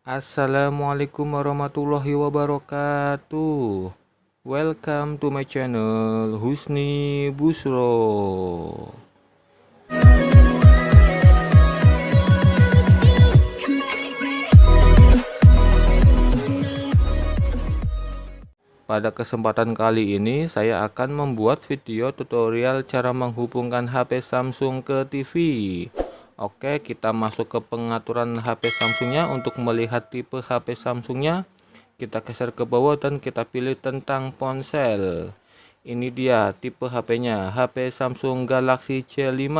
Assalamualaikum warahmatullahi wabarakatuh. Welcome to my channel Husni Busro. Pada kesempatan kali ini saya akan membuat video tutorial cara menghubungkan HP Samsung ke TV. Oke, kita masuk ke pengaturan HP Samsungnya. Untuk melihat tipe HP Samsungnya, kita geser ke bawah dan kita pilih tentang ponsel. Ini dia tipe HP-nya, HP Samsung Galaxy J5.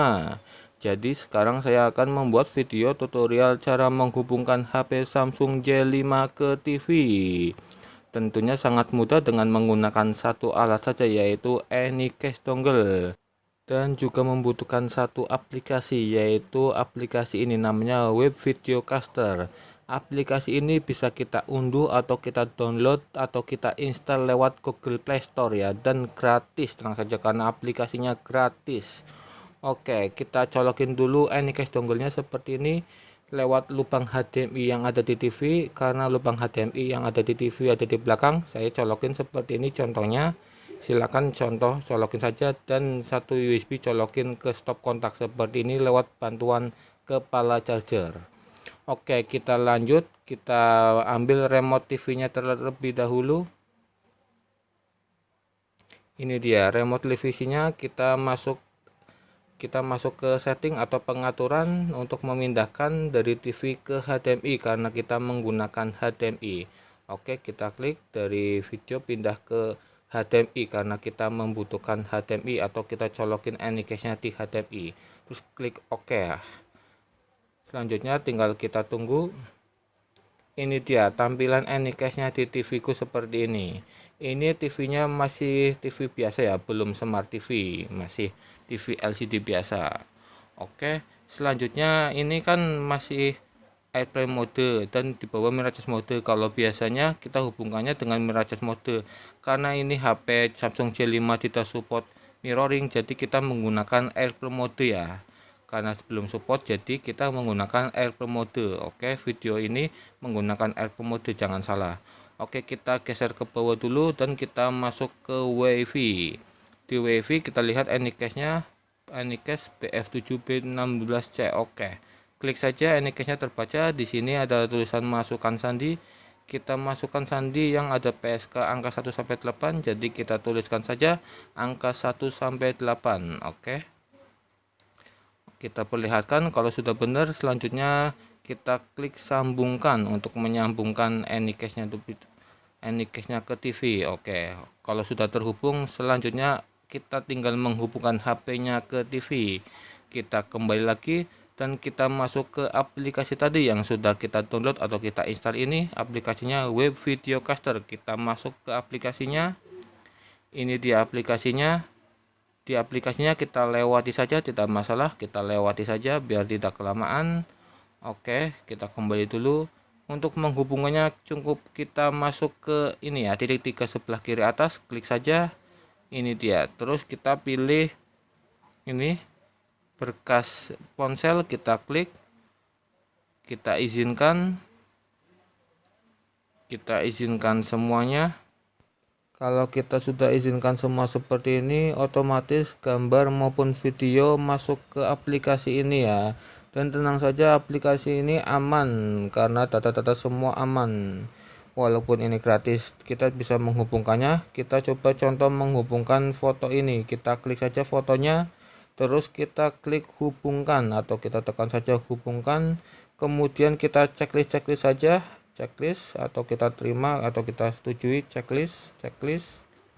Jadi sekarang saya akan membuat video tutorial cara menghubungkan HP Samsung J5 ke TV. Tentunya sangat mudah dengan menggunakan satu alat saja, yaitu Anycast dongle, dan juga membutuhkan satu aplikasi, yaitu aplikasi ini namanya Web Video Caster. Aplikasi ini bisa kita unduh atau kita download atau kita install lewat Google Play Store ya, dan gratis, tenang saja karena aplikasinya gratis. Oke, kita colokin dulu Anycast dongle-nya seperti ini lewat lubang HDMI yang ada di TV. Karena lubang HDMI yang ada di TV ada di belakang, saya colokin seperti ini contohnya. Silakan contoh colokin saja, dan satu USB colokin ke stop kontak seperti ini lewat bantuan kepala charger. Oke, kita lanjut, kita ambil remote TV-nya terlebih dahulu. Ini dia remote TV-nya, kita masuk ke setting atau pengaturan untuk memindahkan dari TV ke HDMI karena kita menggunakan HDMI. Oke, kita klik dari video pindah ke HDMI karena kita membutuhkan HDMI, atau kita colokin Anycast-nya di HDMI. Terus klik OK. Selanjutnya tinggal kita tunggu. Ini dia tampilan Anycast-nya di TV ku seperti ini. Ini TV-nya masih TV biasa ya, belum Smart TV, masih TV LCD biasa. Oke, selanjutnya ini kan masih airplane mode dan di bawah mirrorless mode. Kalau biasanya kita hubungkannya dengan mirrorless mode, karena ini HP Samsung J5 tidak support mirroring, jadi kita menggunakan airplane mode ya. Karena sebelum support, jadi kita menggunakan airplane mode. Oke, video ini menggunakan airplane mode, jangan salah. Oke, kita geser ke bawah dulu dan kita masuk ke WiFi. Di WiFi kita lihat Anycast-nya, Anycast BF7B16C. Oke, klik saja, Anycast-nya terbaca. Di sini ada tulisan masukkan sandi. Kita masukkan sandi yang ada PSK angka 1 sampai 8. Jadi kita tuliskan saja angka 1 sampai 8. Oke. Kita perlihatkan kalau sudah benar. Selanjutnya kita klik sambungkan untuk menyambungkan Anycast-nya ke TV. Oke, kalau sudah terhubung, selanjutnya kita tinggal menghubungkan HP-nya ke TV. Kita kembali lagi dan kita masuk ke aplikasi tadi yang sudah kita download atau kita install. Ini aplikasinya Web Video Caster. Kita masuk ke aplikasinya. Ini dia aplikasinya. Di aplikasinya kita lewati saja, tidak masalah, kita lewati saja biar tidak kelamaan. Oke, kita kembali dulu. Untuk menghubungannya cukup kita masuk ke ini ya, titik 3 sebelah kiri atas, klik saja. Ini dia. Terus kita pilih ini berkas ponsel, kita klik, kita izinkan semuanya. Kalau kita sudah izinkan semua seperti ini, otomatis gambar maupun video masuk ke aplikasi ini ya. Dan tenang saja, aplikasi ini aman karena data-data semua aman. Walaupun ini gratis, kita bisa menghubungkannya. Kita coba contoh menghubungkan foto ini. Kita klik saja fotonya, terus kita klik hubungkan atau kita tekan saja hubungkan. Kemudian kita checklist saja, checklist, atau kita terima atau kita setujui checklist.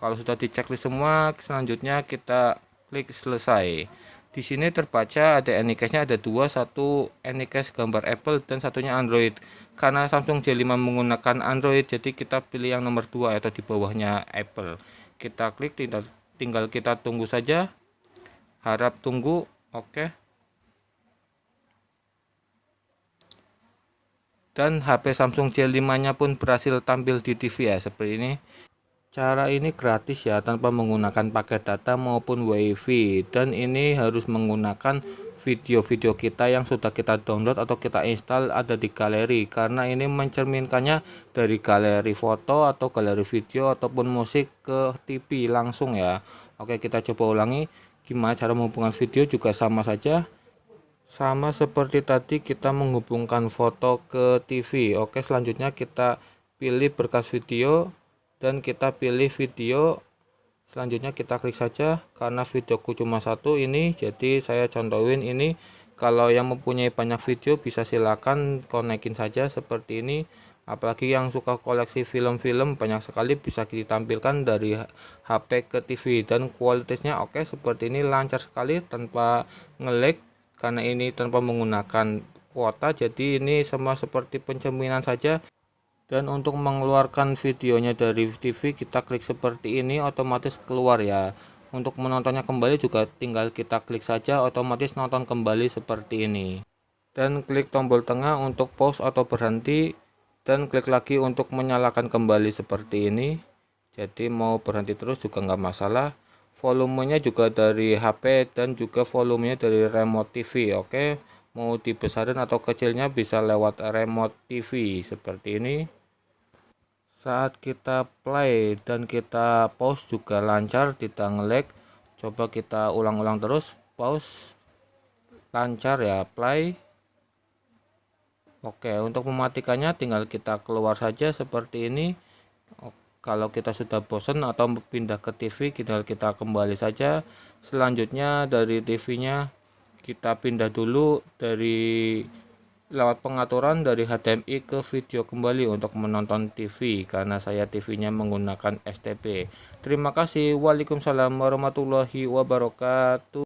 Kalau sudah di checklist semua, selanjutnya kita klik selesai. Di sini terbaca ada Anycast-nya ada dua, satu Anycast gambar Apple dan satunya Android. Karena Samsung J5 menggunakan Android, jadi kita pilih yang nomor 2 atau di bawahnya Apple. Kita klik, tinggal kita tunggu saja. Harap tunggu. Oke. Dan HP Samsung J5-nya pun berhasil tampil di TV ya, seperti ini. Cara ini gratis ya, tanpa menggunakan paket data maupun WiFi, dan ini harus menggunakan video-video kita yang sudah kita download atau kita install ada di galeri, karena ini mencerminkannya dari galeri foto atau galeri video ataupun musik ke TV langsung ya. Oke, kita coba ulangi gimana cara menghubungkan video, juga sama saja. Sama seperti tadi kita menghubungkan foto ke TV. Oke, selanjutnya kita pilih berkas video dan kita pilih video. Selanjutnya kita klik saja, karena videoku cuma satu ini, jadi saya contohin ini. Kalau yang mempunyai banyak video bisa silakan konekin saja seperti ini. Apalagi yang suka koleksi film-film, banyak sekali bisa ditampilkan dari HP ke TV, dan kualitasnya oke seperti ini, lancar sekali tanpa nge-lag, karena ini tanpa menggunakan kuota, jadi ini sama seperti pencerminan saja. Dan untuk mengeluarkan videonya dari TV, kita klik seperti ini, otomatis keluar ya. Untuk menontonnya kembali juga tinggal kita klik saja, otomatis nonton kembali seperti ini. Dan klik tombol tengah untuk pause atau berhenti, dan klik lagi untuk menyalakan kembali seperti ini. Jadi mau berhenti terus juga nggak masalah. Volumenya juga dari HP dan juga volumenya dari remote TV. Oke, mau dibesarin atau kecilnya bisa lewat remote TV seperti ini. Saat kita play dan kita pause juga lancar, tidak nge-lag. Coba kita ulang-ulang terus, pause, lancar ya, play. Oke, untuk mematikannya tinggal kita keluar saja seperti ini. Kalau kita sudah bosan atau pindah ke TV, tinggal kita kembali saja. Selanjutnya dari TV-nya kita pindah dulu dari lewat pengaturan dari HDMI ke video kembali untuk menonton TV, karena saya TV-nya menggunakan STB. Terima kasih. Waalaikumsalam warahmatullahi wabarakatuh.